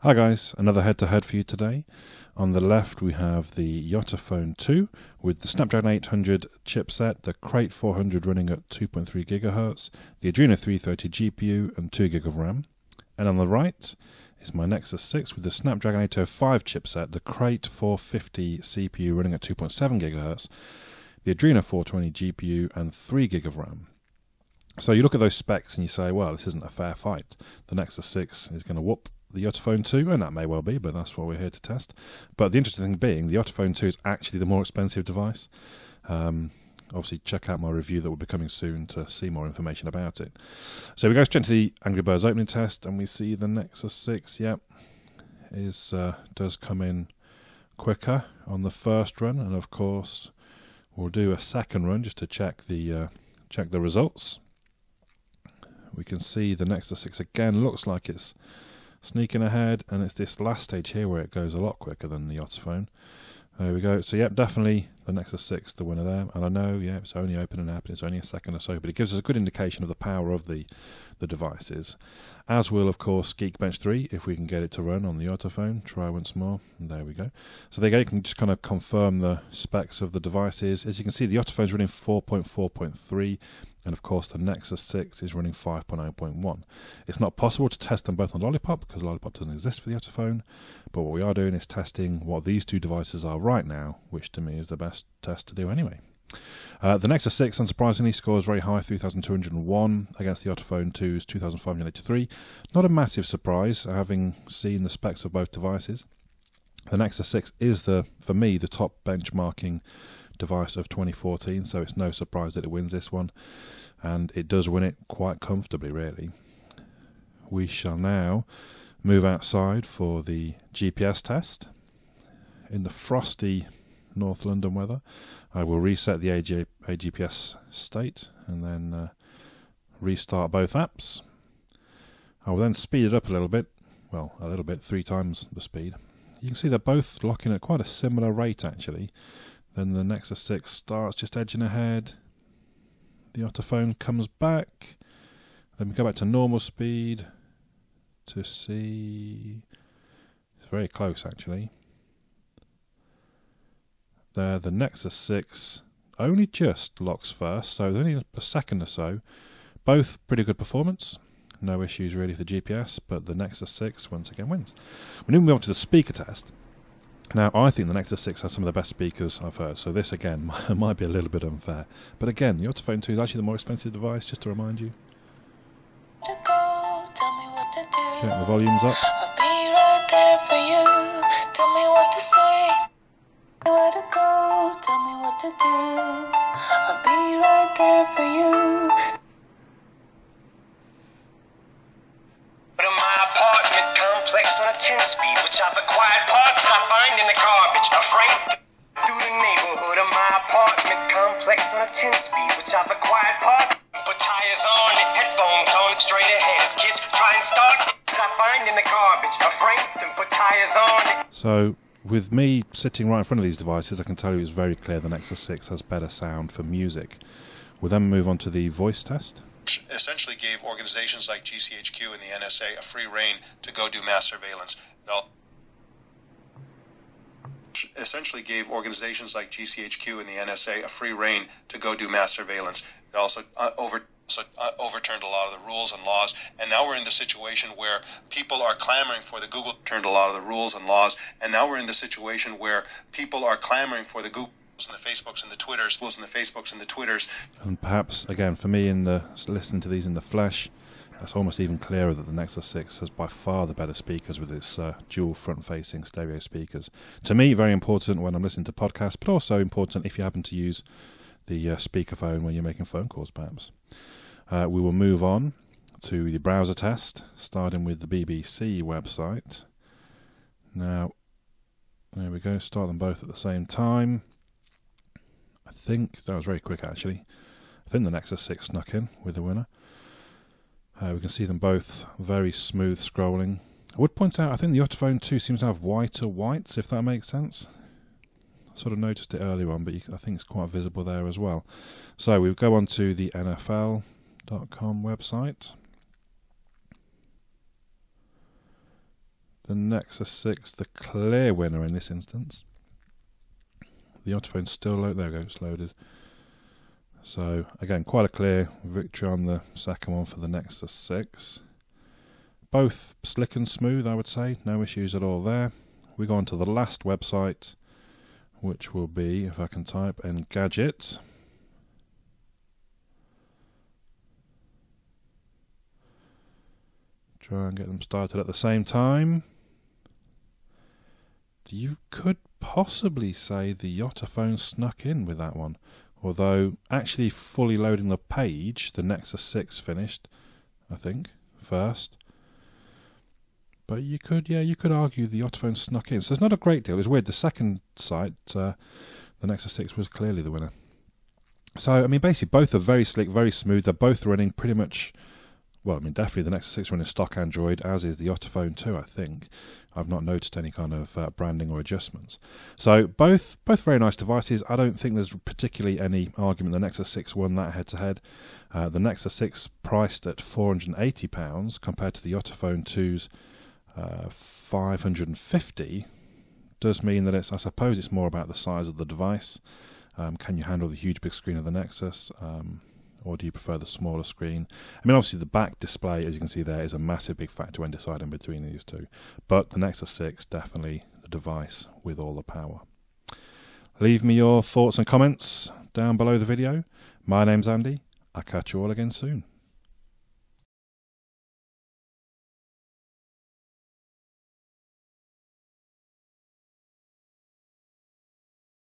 Hi guys, another head-to-head for you today. On the left we have the YotaPhone 2 with the Snapdragon 800 chipset, the Crate 400 running at 2.3 GHz, the Adreno 330 GPU and 2 GB of RAM. And on the right is my Nexus 6 with the Snapdragon 805 chipset, the Crate 450 CPU running at 2.7 GHz, the Adreno 420 GPU and 3 GB of RAM. So you look at those specs and you say, well, this isn't a fair fight. The Nexus 6 is going to whoop the YotaPhone 2, and that may well be, but that's what we're here to test. But the interesting thing being, the YotaPhone 2 is actually the more expensive device. Obviously, check out my review that will be coming soon to see more information about it. So we go straight to the Angry Birds opening test, and we see the Nexus 6, does come in quicker on the first run, and of course, we'll do a second run just to check the results. We can see the Nexus 6 again looks like it's sneaking ahead, and it's this last stage here where it goes a lot quicker than the YotaPhone. There we go. So yep, definitely the Nexus 6 the winner there. And I know, yeah, it's only opening up, it's only a second or so, but it gives us a good indication of the power of the devices. As will, of course, Geekbench 3, if we can get it to run on the YotaPhone. Try once more, and there we go. So there you go, you can just kind of confirm the specs of the devices. As you can see, the YotaPhone is running 4.4.3, and of course the Nexus 6 is running 5.0.1. It's not possible to test them both on Lollipop because Lollipop doesn't exist for the YotaPhone, but what we are doing is testing what these two devices are right now, which to me is the best test to do anyway. The Nexus 6, unsurprisingly, scores very high, 3,201 against the YotaPhone 2's 2,583. Not a massive surprise, having seen the specs of both devices. The Nexus 6 is, for me, the top benchmarking device of 2014, so it's no surprise that it wins this one, and it does win it quite comfortably, really. We shall now move outside for the GPS test. In the frosty North London weather, I will reset the AGPS state and then restart both apps. I will then speed it up a little bit, 3 times the speed. You can see they're both locking at quite a similar rate actually. Then the Nexus 6 starts just edging ahead. The YotaPhone comes back. Then we go back to normal speed to see. It's very close actually. There, the Nexus 6 only just locks first, so only a second or so. Both pretty good performance. No issues really for the GPS, but the Nexus 6 once again wins. We now move on to the speaker test. Now, I think the Nexus 6 has some of the best speakers I've heard, so this again might be a little bit unfair. But again, the YotaPhone 2 is actually the more expensive device, just to remind you. Check the volumes up. I'll be right there for you. Tell me what to say. Where to go, tell me what to do. I'll be right there for you. My apartment complex on a 10-speed, which I've acquired parts that I find in the garbage. A frame through the neighborhood of my apartment complex on a 10-speed, which I've acquired parts. Put tires on it, headphones on it, straight ahead. Kids try and start that I find in the garbage. A frame and put tires on it. So, with me sitting right in front of these devices, I can tell you it's very clear the Nexus 6 has better sound for music. We'll then move on to the voice test. Essentially gave organizations like GCHQ and the NSA a free rein to go do mass surveillance. Essentially gave organizations like GCHQ and the NSA a free rein to go do mass surveillance. It also overturned a lot of the rules and laws, and now we're in the situation where people are clamoring for the Google turned a lot of the rules and laws, and now we're in the situation where people are clamoring for the Google and the Facebooks and the Twitters, And perhaps, again, for me, listening to these in the flesh, that's almost even clearer that the Nexus 6 has by far the better speakers with its dual front-facing stereo speakers. To me, very important when I'm listening to podcasts, but also important if you happen to use the speakerphone when you're making phone calls, perhaps. We will move on to the browser test, starting with the BBC website. Now, there we go, start them both at the same time. I think that was very quick actually. I think the Nexus 6 snuck in with the winner. We can see them both very smooth scrolling. I would point out I think the YotaPhone 2 seems to have whiter whites, if that makes sense. I sort of noticed it earlier on, but I think it's quite visible there as well. So we go on to the NFL.com website. the Nexus 6 the clear winner in this instance. The YotaPhone's still loaded. There we go, it's loaded. So again, quite a clear victory on the second one for the Nexus 6. Both slick and smooth, I would say, no issues at all there. We go on to the last website, which will be, if I can type, Engadget. Try and get them started at the same time. You could possibly say the YotaPhone snuck in with that one, although actually fully loading the page, the Nexus 6 finished, I think, first. But you could argue the YotaPhone snuck in. So there's not a great deal. It's weird. The second site, the Nexus 6 was clearly the winner. So I mean, basically both are very slick, very smooth. They're both running pretty much. Well, I mean, definitely the Nexus 6 running stock Android, as is the YotaPhone 2, I think. I've not noticed any kind of branding or adjustments. So both very nice devices. I don't think there's particularly any argument the Nexus 6 won that head-to-head. The Nexus 6 priced at £480 compared to the YotaPhone 2's $550 does mean that I suppose it's more about the size of the device. Can you handle the huge big screen of the Nexus? Or do you prefer the smaller screen? I mean, obviously the back display, as you can see there, is a massive big factor when deciding between these two. But the Nexus 6, definitely the device with all the power. Leave me your thoughts and comments down below the video. My name's Andy. I'll catch you all again soon.